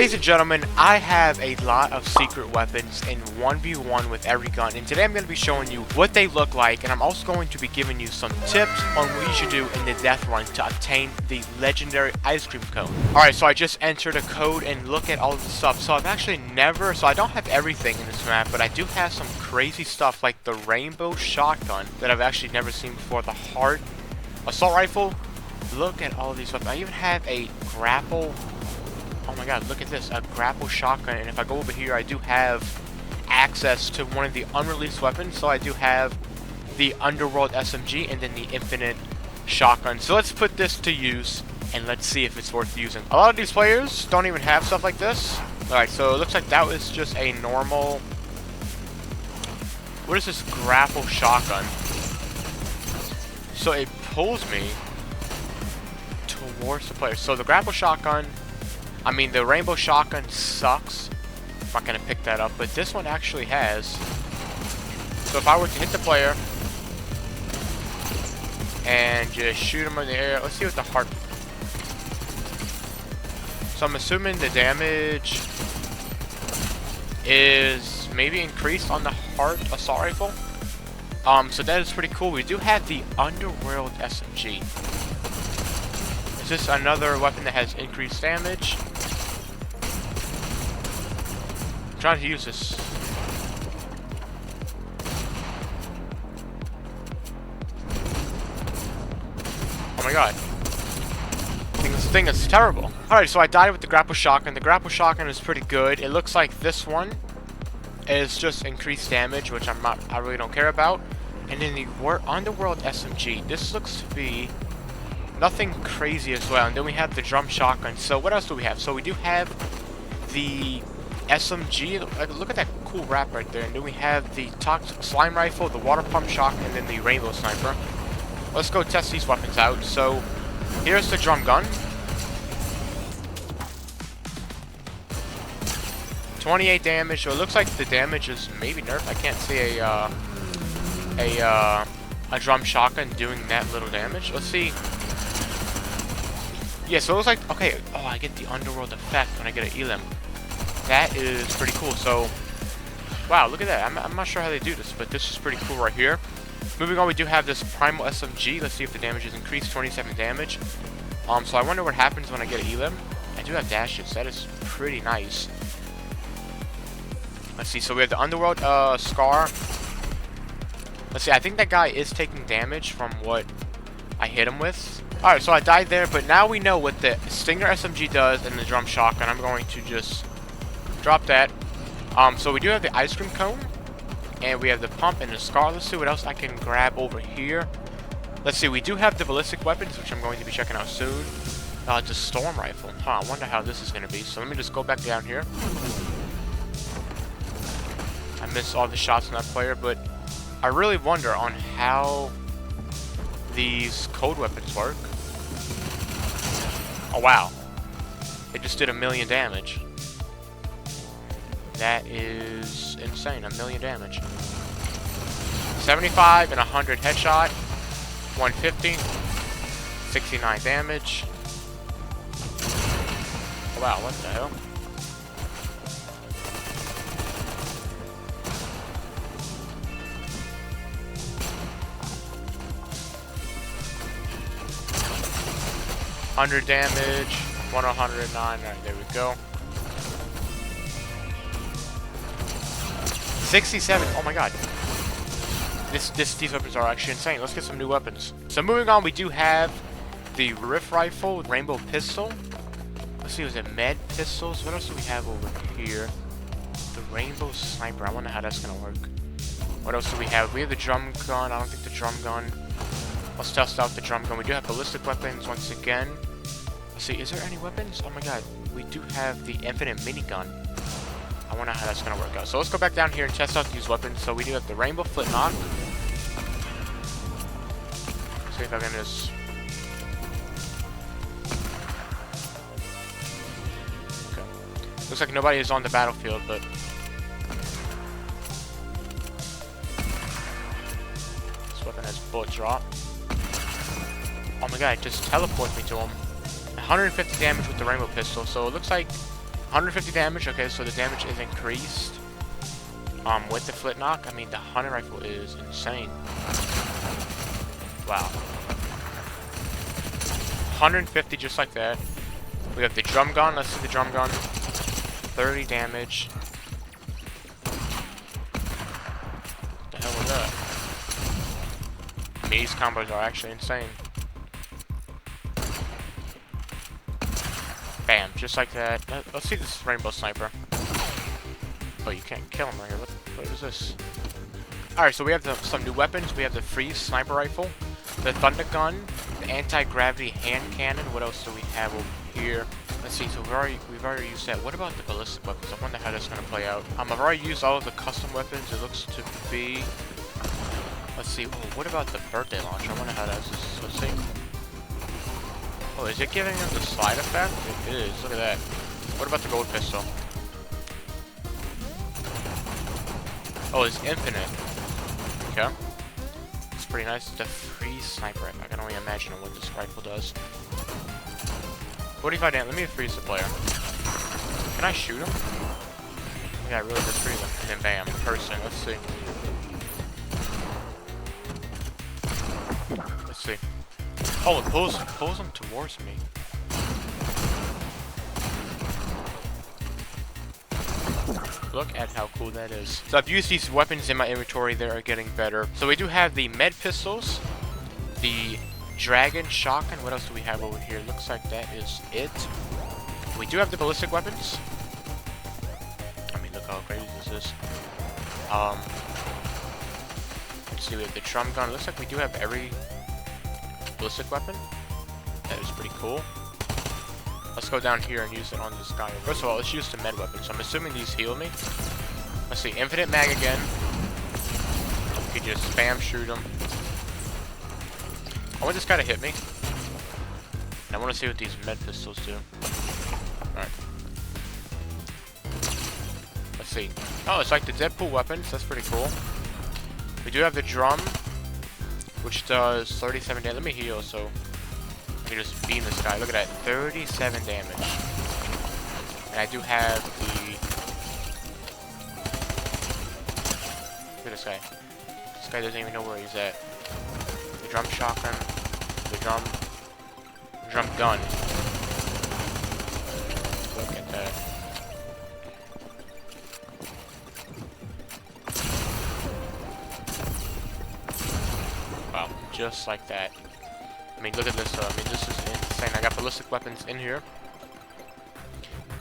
ladies and gentlemen, I have a lot of secret weapons in 1v1 with every gun, and today I'm going to be showing you what they look like, and I'm also going to be giving you some tips on what you should do in the death run to obtain the legendary ice cream cone. Alright, so I just entered a code and look at all of the stuff. So I've actually never, so I don't have everything in this map, but I do have some crazy stuff like the rainbow shotgun that I've actually never seen before, the heart assault rifle. Look at all of these weapons. I even have a grapple. Oh my god, look at this, a grapple shotgun, and if I go over here, I do have access to one of the unreleased weapons, so I do have the Underworld SMG and then the infinite shotgun. So let's put this to use, and let's see if it's worth using. A lot of these players don't even have stuff like this. Alright, so it looks like that was just a normal... What is this grapple shotgun? So it pulls me towards the player. So the grapple shotgun... I mean, the rainbow shotgun sucks. I'm not going to pick that up, but this one actually has. So if I were to hit the player and just shoot him in the air, let's see what the heart. So I'm assuming the damage is maybe increased on the heart assault rifle. So that is pretty cool. We do have the Underworld SMG. Is this another weapon that has increased damage? I'm trying to use this. Oh my god. This thing is terrible. Alright, so I died with the grapple shotgun. The grapple shotgun is pretty good. It looks like this one is just increased damage, which I really don't care about. And then the Underworld SMG. This looks to be nothing crazy as well. And then we have the drum shotgun. So what else do we have? So we do have the SMG. Look at that cool wrap right there. And then we have the toxic slime rifle, the water pump shotgun, and then the rainbow sniper. Let's go test these weapons out. So here's the drum gun. 28 damage. So it looks like the damage is maybe nerfed. I can't see a drum shotgun doing that little damage. Let's see. Yeah, so it looks like, okay, oh, I get the Underworld effect when I get an elim. That is pretty cool. So, wow, look at that. I'm not sure how they do this, but this is pretty cool right here. Moving on, we do have this Primal SMG. Let's see if the damage is increased, 27 damage. So I wonder what happens when I get an elim. I do have dashes. That is pretty nice. Let's see, so we have the Underworld Scar. Let's see, I think that guy is taking damage from what I hit him with. Alright, so I died there, but now we know what the Stinger SMG does and the drum shotgun. I'm going to just drop that. So we do have the ice cream cone, and we have the pump and the scar. Let's see what else I can grab over here. Let's see, we do have the ballistic weapons, which I'm going to be checking out soon. The storm rifle. I wonder how this is going to be. So let me just go back down here. I missed all the shots on that player, but I really wonder on how these code weapons work. Oh wow, it just did 1,000,000 damage. That is insane, 1,000,000 damage. 75 and 100 headshot, 150, 69 damage. Oh wow, what the hell? $100 damage, 109. Alright, there we go. 67. Oh my god. These weapons are actually insane. Let's get some new weapons. So moving on, we do have the Rift Rifle, Rainbow Pistol. Let's see, was it Med Pistols? What else do we have over here? The Rainbow Sniper. I wonder how that's gonna work. What else do we have? We have the drum gun. I don't think the drum gun. Let's test out the drum gun. We do have ballistic weapons once again. Let's see, is there any weapons? Oh my god, we do have the infinite minigun. I wonder how that's going to work out. So let's go back down here and test out these weapons. So we do have the rainbow flintlock. See if I can just... Okay. Looks like nobody is on the battlefield, but... This weapon has bullet drop. Oh my god, it just teleports me to him. 150 damage with the rainbow pistol, so it looks like 150 damage. Okay, so the damage is increased. With the flint knock, I mean the hunting rifle is insane. Wow. 150 just like that. We have the drum gun. Let's see the drum gun. 30 damage. What the hell was that? I mean, these combos are actually insane. Bam, just like that. Let's see this rainbow sniper. Oh, you can't kill him right here. What is this? Alright, so we have some new weapons. We have the freeze sniper rifle, the thunder gun, the anti-gravity hand cannon. What else do we have over here? Let's see, so we've already used that. What about the ballistic weapons? I wonder how that's gonna play out. I've already used all of the custom weapons. It looks to be... Let's see, oh, what about the birthday launch? I wonder how that's... Let's see. Oh, is it giving him the slide effect? It is, look at that. What about the gold pistol? Oh, it's infinite. Okay. It's pretty nice. The freeze sniper rifle. I can only imagine what this rifle does. 45 damage. Let me freeze the player. Can I shoot him? Yeah, I really just freeze him. And then bam, person. Let's see. Let's see. Oh, it pulls him towards me. Look at how cool that is. So I've used these weapons in my inventory. They are getting better. So we do have the med pistols, the dragon shotgun. What else do we have over here? Looks like that is it. We do have the ballistic weapons. I mean, look how crazy this is. Let's see, we have the drum gun. Looks like we do have every ballistic weapon. That is pretty cool. Let's go down here and use it on this guy. First of all, let's use the med weapon. So I'm assuming these heal me. Let's see, infinite mag again. You can just spam shoot him. I want this guy to hit me. And I want to see what these med pistols do. Alright. Let's see. Oh, it's like the Deadpool weapons. That's pretty cool. We do have the drum, which does 37 damage. Let me heal, so I can just beam this guy. Look at that, 37 damage. And I do have the... Look at this guy. This guy doesn't even know where he's at. The drum shotgun, the drum gun. Look at that. Wow, just like that. I mean, look at this though. I mean, this is insane. I got ballistic weapons in here.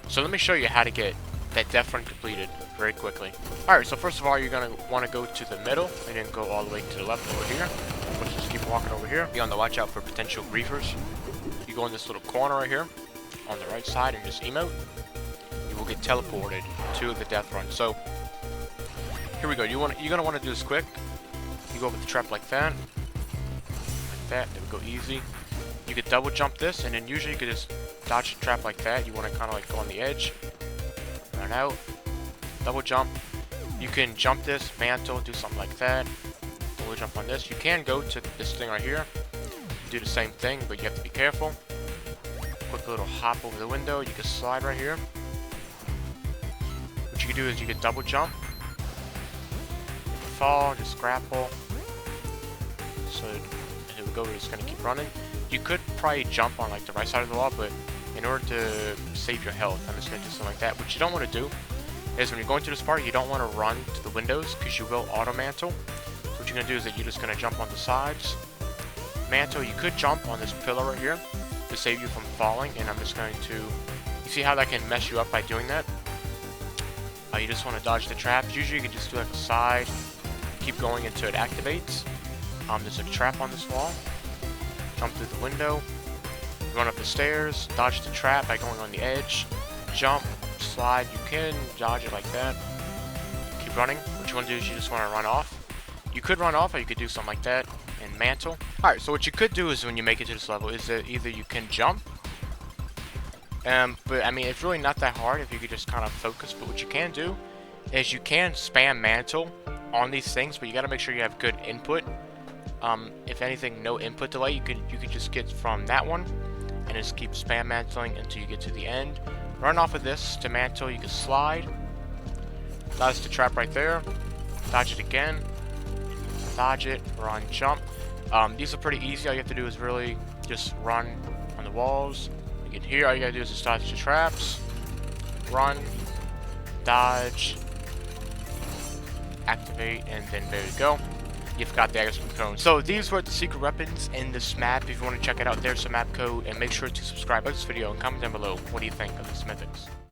So let me show you how to get that death run completed very quickly. Alright, so first of all, you're going to want to go to the middle and then go all the way to the left over here. Let's just keep walking over here. Be on the watch out for potential griefers. You go in this little corner right here on the right side and just emote. You will get teleported to the death run. So here we go. You're going to want to do this quick. You go over the trap like that. That, there we go, easy. You could double jump this, and then usually you could just dodge the trap like that. You want to kind of like go on the edge, run out, double jump. You can jump this, mantle, do something like that. Double jump on this. You can go to this thing right here, do the same thing, but you have to be careful. Quick little hop over the window. You can slide right here. What you can do is you can double jump, you can fall, just grapple. So here we go, we're just gonna keep running. You could probably jump on like the right side of the wall, but in order to save your health, I'm just gonna do something like that. What you don't want to do is when you're going through this part, you don't want to run to the windows because you will auto mantle. So what you're gonna do is that you're just gonna jump on the sides, mantle. You could jump on this pillar right here to save you from falling, and I'm just going to. You see how that can mess you up by doing that? You just want to dodge the traps. Usually you can just do like a side, keep going until it activates. There's a trap on this wall. Jump through the window, run up the stairs, dodge the trap by going on the edge, jump, slide. You can dodge it like that. Keep running. What you want to do is you just want to run off. You could run off, or you could do something like that and mantle. Alright, so what you could do is when you make it to this level is that either you can jump, but I mean it's really not that hard if you could just kind of focus. But what you can do is you can spam mantle on these things, but you got to make sure you have good input. If anything, no input delay. You could just get from that one and just keep spam mantling until you get to the end. Run off of this to mantle, you can slide. That's the trap right there. Dodge it again. Dodge it, run, jump. These are pretty easy. All you have to do is really just run on the walls. You get here, all you gotta do is just dodge the traps. Run, dodge, activate, and then there you go. You've got the Aggression cone. So these were the secret weapons in this map. If you want to check it out, there's the map code, and make sure to subscribe to this video and comment down below what do you think of this mythics.